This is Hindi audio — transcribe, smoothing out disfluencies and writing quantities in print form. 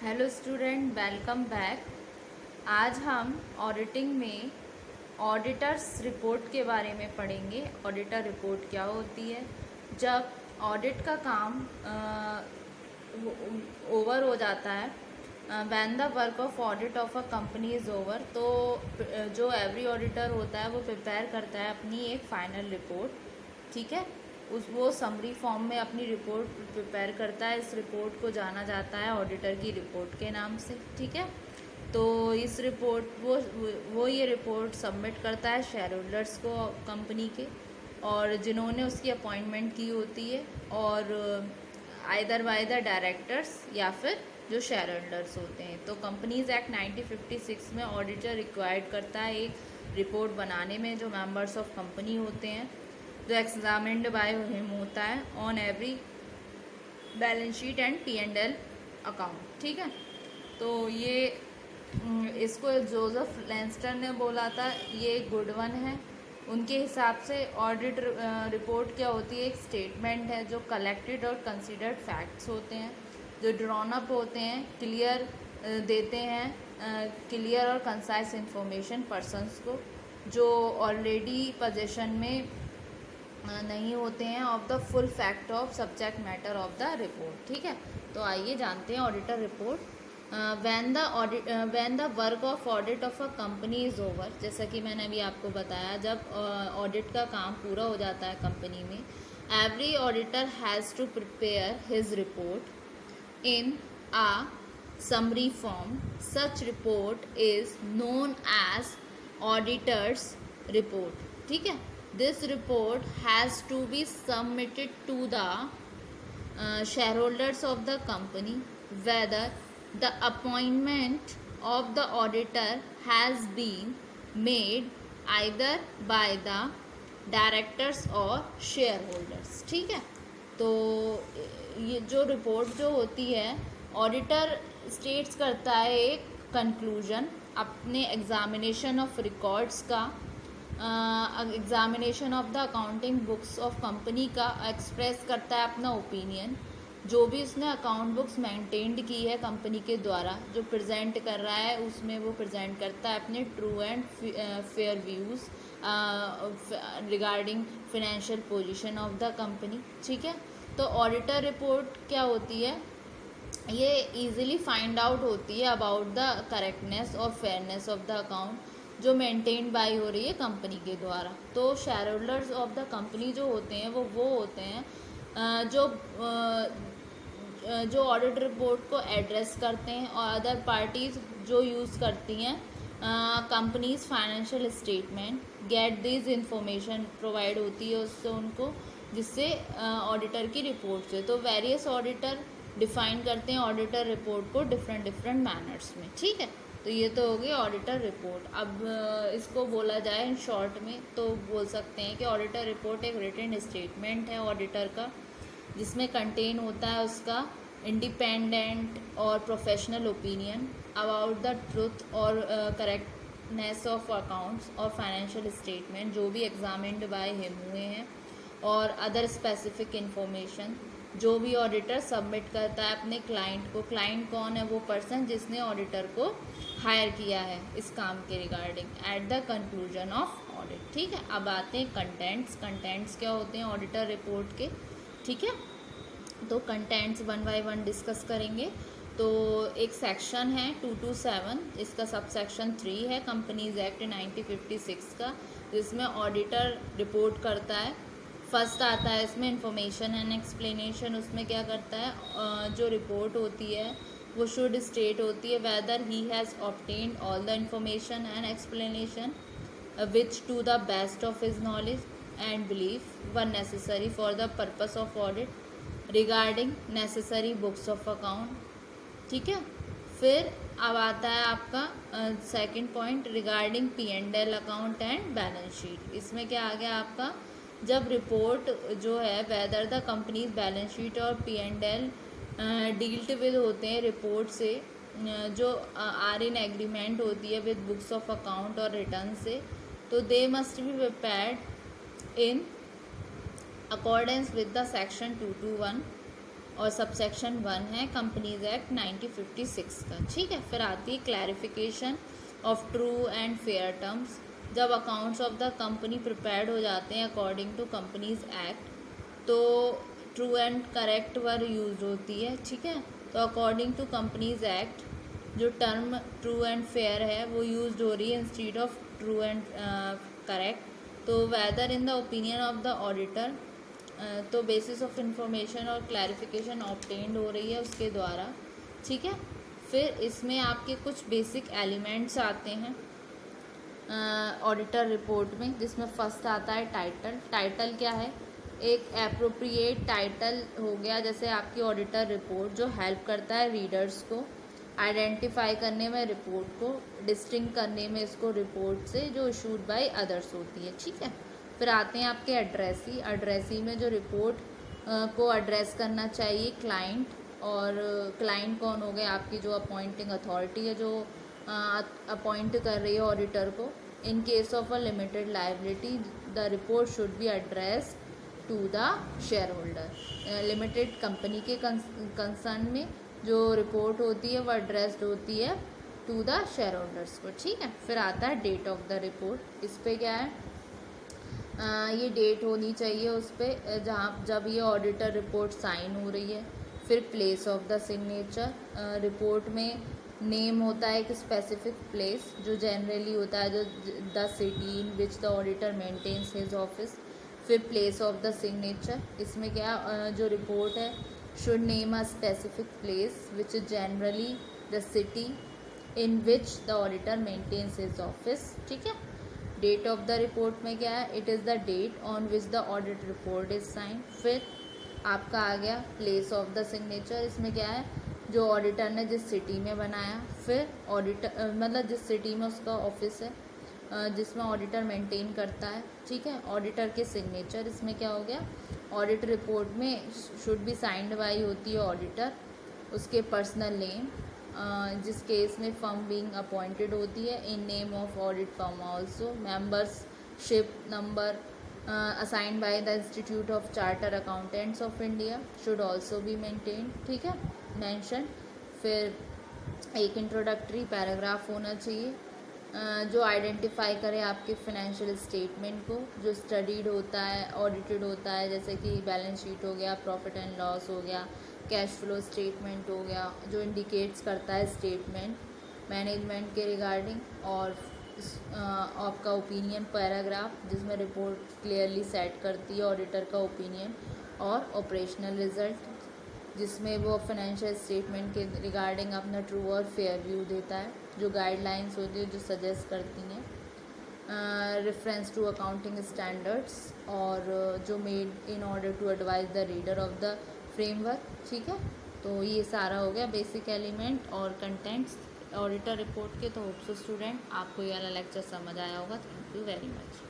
Hello student, welcome back. आज हम ऑडिटिंग में ऑडिटर्स रिपोर्ट के बारे में पढ़ेंगे। ऑडिटर रिपोर्ट क्या होती है? जब ऑडिट का काम ओवर हो जाता है, when the work of audit of a company is over, तो जो एवरी ऑडिटर होता है वो प्रिपेयर करता है अपनी एक फाइनल रिपोर्ट। ठीक है, वो समरी फॉर्म में अपनी रिपोर्ट प्रिपेयर करता है। इस रिपोर्ट को जाना जाता है ऑडिटर की रिपोर्ट के नाम से। ठीक है, तो इस रिपोर्ट वो ये रिपोर्ट सबमिट करता है शेयर होल्डर्स को कंपनी के, और जिन्होंने उसकी अपॉइंटमेंट की होती है, और आइदर बाय द डायरेक्टर्स या फिर जो शेयर होल्डर्स होते हैं। तो कंपनीज एक्ट 1956 में ऑडिटर रिक्वायर्ड करता है एक रिपोर्ट बनाने में, जो मेंबर्स ऑफ कंपनी होते हैं, जो एग्जामिन्ड बाय हिम होता है on every balance sheet and P&L account. ठीक है, तो ये इसको जोसेफ लेंस्टर ने बोला था, ये गुड वन है। उनके हिसाब से ऑडिट रिपोर्ट क्या होती है? एक स्टेटमेंट है जो कलेक्टेड और कंसीडर्ड फैक्ट्स होते हैं, जो ड्रॉन अप होते हैं, क्लियर देते हैं क्लियर और कंसाइज इंफॉर्मेशन पर्सन्स को जो ऑलरेडी पोजीशन में नहीं होते हैं, of the full fact of subject matter of the report. ठीक है, तो आइए जानते हैं auditor report. When the work of audit of a company is over, जैसा कि मैंने अभी आपको बताया, जब ऑडिट का काम पूरा हो जाता है कंपनी में, every auditor has to prepare his report in a summary form. Such report is known as auditor's report. ठीक है, this report has to be submitted to the shareholders of the company, whether the appointment of the auditor has been made either by the directors or shareholders. ठीक है, तो ये जो रिपोर्ट जो होती है, ऑडिटर स्टेट्स करता है एक कंक्लूजन अपने एग्जामिनेशन ऑफ रिकॉर्ड्स का, examination of the accounting books of company का, एक्सप्रेस करता है अपना ओपिनियन। जो भी उसने अकाउंट बुक्स मेंटेन्ड की है कंपनी के द्वारा, जो प्रेजेंट कर रहा है, उसमें वो प्रेजेंट करता है अपने true and fair views regarding financial position of the company. ठीक है, तो ऑडिटर रिपोर्ट क्या होती है? ये इजीली फाइंड आउट होती है अबाउट द करेक्टनेस और फेयरनेस ऑफ द अकाउंट जो मेंटेन बाय हो रही है कंपनी के द्वारा। तो share holders of the company जो होते हैं वो होते हैं जो ऑडिट रिपोर्ट को एड्रेस करते हैं, और अदर पार्टीज जो यूज़ करती हैं companies financial statement, get this information provide होती है उससे उनको, जिससे ऑडिटर की रिपोर्ट से। तो वेरियस ऑडिटर डिफाइन करते हैं ऑडिटर रिपोर्ट को डिफरेंट मैनर्स में। ठीक है, तो ये तो हो गई ऑडिटर रिपोर्ट। अब इसको बोला जाए इन शॉर्ट में तो बोल सकते हैं कि ऑडिटर रिपोर्ट एक रिटन स्टेटमेंट है ऑडिटर का, जिसमें कंटेन होता है उसका इंडिपेंडेंट और professional opinion about the truth और करेक्टनेस ऑफ अकाउंट्स और फाइनेंशियल स्टेटमेंट जो भी एग्जामिन्ड बाय हिम हुए हैं, और अदर स्पेसिफिक इंफॉर्मेशन जो भी ऑडिटर सबमिट करता है अपने क्लाइंट को। क्लाइंट कौन है? वो पर्सन जिसने ऑडिटर को हायर किया है इस काम के regarding, at the conclusion of audit. ठीक है, अब आते हैं कंटेंट्स क्या होते हैं ऑडिटर रिपोर्ट के। ठीक है, तो contents one by one discuss करेंगे। तो एक सेक्शन है 227, इसका सब सेक्शन 3 है कंपनीज एक्ट 1956 का, जिसमें ऑडिटर रिपोर्ट करता है। फर्स्ट आता है इसमें इंफॉर्मेशन एंड एक्सप्लेनेशन। उसमें क्या करता है, जो रिपोर्ट होती है वो शुड स्टेट होती है whether he has obtained all the information and explanation which to the best of his knowledge and belief were necessary for the purpose of audit regarding necessary books of account. ठीक है, फिर अब आता है आपका second point regarding P&L account and balance sheet. इसमें क्या आ गया आपका, जब रिपोर्ट जो है whether the company's balance sheet और P&L डील्ड विद होते हैं रिपोर्ट से, जो आर इन एग्रीमेंट होती है विद बुक्स ऑफ अकाउंट और रिटर्न से, तो they must be prepared in accordance with the section 221 और सबसेक्शन 1 है कंपनीज एक्ट 1956 का। ठीक है, फिर आती है clarification of true and fair terms. जब accounts of the company prepared हो जाते हैं अकॉर्डिंग टू कंपनीज एक्ट, तो true and correct word use होती है। ठीक है, तो अकॉर्डिंग टू कंपनीज एक्ट जो टर्म ट्रू एंड फेयर है वो यूज हो रही है instead of true and correct. तो whether in the opinion of the auditor, तो बेसिस ऑफ इंफॉर्मेशन और क्लैरिफिकेशन ऑब्टेन्ड हो रही है उसके द्वारा। ठीक है, फिर इसमें आपके कुछ बेसिक एलिमेंट्स आते हैं ऑडिटर रिपोर्ट में, जिसमें फर्स्ट आता है टाइटल। टाइटल क्या है? एक एप्रोप्रिएट टाइटल हो गया, जैसे आपकी ऑडिटर रिपोर्ट जो हेल्प करता है रीडर्स को आइडेंटिफाई करने में, रिपोर्ट को डिस्टिंक्ट करने में इसको रिपोर्ट से जो इशूड बाय अदर्स होती है। ठीक है, फिर आते हैं आपके एड्रेसी। एड्रेसी में जो रिपोर्ट को एड्रेस करना चाहिए क्लाइंट, और क्लाइंट कौन हो गए? आपकी जो अपॉइंटिंग अथॉरिटी है जो अपॉइंट कर रही है ऑडिटर को। In case of a limited liability the report should be address to the shareholder. Limited company के कंसर्न में जो रिपोर्ट होती है वो एड्रेस्ड होती है टू द शेयर होल्डर्स को। ठीक है, फिर आता है डेट ऑफ द रिपोर्ट। इस पे क्या है? ये डेट होनी चाहिए उस पर जहाँ जब ये ऑडिटर रिपोर्ट साइन हो रही है। फिर place of the signature, report में नेम होता है एक स्पेसिफिक प्लेस जो जनरली होता है जो the city in which the auditor maintains his office. फिर प्लेस ऑफ द सिग्नेचर, इसमें क्या जो रिपोर्ट है should name a specific place which is generally the city in which the auditor maintains his office. ठीक है, डेट ऑफ द रिपोर्ट में क्या है? It is the date on which the audit report is sign. फिर आपका आ गया प्लेस ऑफ द सिग्नेचर। इसमें क्या है? जो ऑडिटर ने जिस सिटी में बनाया। फिर ऑडिटर मतलब जिस सिटी में उसका ऑफिस है जिसमें ऑडिटर मेंटेन करता है। ठीक है, ऑडिटर के सिग्नेचर। इसमें क्या हो गया? ऑडिट रिपोर्ट में शुड बी साइंड बाई होती है ऑडिटर, उसके पर्सनल नेम, जिस केस में फर्म बीइंग अपॉइंटेड होती है in name of audit firm also. Membership number assigned by the institute of charter accountants of India should also be maintain. ठीक है, मेंशन। फिर एक इंट्रोडक्टरी पैराग्राफ होना चाहिए जो आइडेंटिफाई करे आपके फाइनेंशियल स्टेटमेंट को, जो स्टडीड होता है, ऑडिटेड होता है, जैसे कि बैलेंस शीट हो गया, प्रॉफिट एंड लॉस हो गया, कैश फ्लो स्टेटमेंट हो गया, जो इंडिकेट्स करता है स्टेटमेंट मैनेजमेंट के रिगार्डिंग। और आपका ओपिनियन पैराग्राफ जिसमें रिपोर्ट क्लियरली सेट करती है ऑडिटर का ओपिनियन। और ऑपरेशनल रिजल्ट जिसमें वो फाइनेंशियल स्टेटमेंट के रिगार्डिंग अपना ट्रू और फेयर व्यू देता है, जो गाइडलाइंस होती है जो सजेस्ट करती हैं रेफरेंस टू अकाउंटिंग स्टैंडर्ड्स, और जो made in order to advise the reader of the framework. ठीक है, तो ये सारा हो गया बेसिक एलिमेंट और कंटेंट्स ऑडिटर रिपोर्ट के। तो होप सो स्टूडेंट आपको ये वाला लेक्चर समझ आया होगा। Thank you very much.